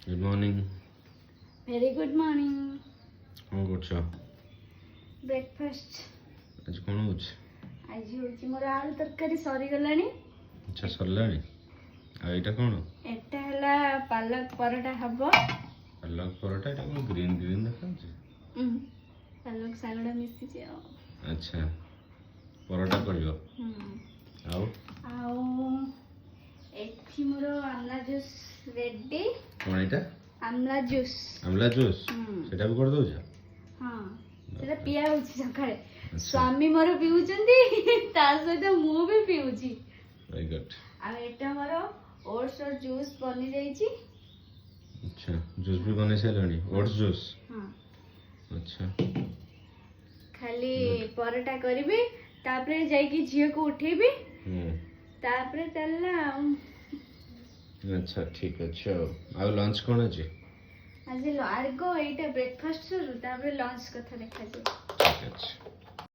Good morning. Very good morning. कौन करछ? Breakfast आज कौन होछ? आज होची मोर आलू तरकारी सरी गलानी। अच्छा सरलानी। आ एटा कौन? एटा हला पालक परोटा हबो। पालक परोटा एटा कौन ग्रीन ग्रीन देखाछ? पालक सागडा मिसी जे। अच्छा परोटा पड़ियो। आउ आउ एठी मोर आमला जूस रेडी। कौन एटा? आमला जूस। आमला जूस सेटा भी कर दोछ? हां सेटा पिया होची सकाळे। स्वामी मोर पिउचंदी ता सहित मु भी पिउची। Very good. आ एटा मोर ओट्स और जूस बनी जाईची। अच्छा जूस भी बने सेलनी? Oats juice? हां। अच्छा खाली परोटा करबी तापरे जाईकी झियो को उठेबी। तापरे चलला। अच्छा ठीक अछि। आ लंच कोन अछि? आज आगो एटा ब्रेकफास्ट सर तापरे लंच कथा देखा जे। ठीक अछि।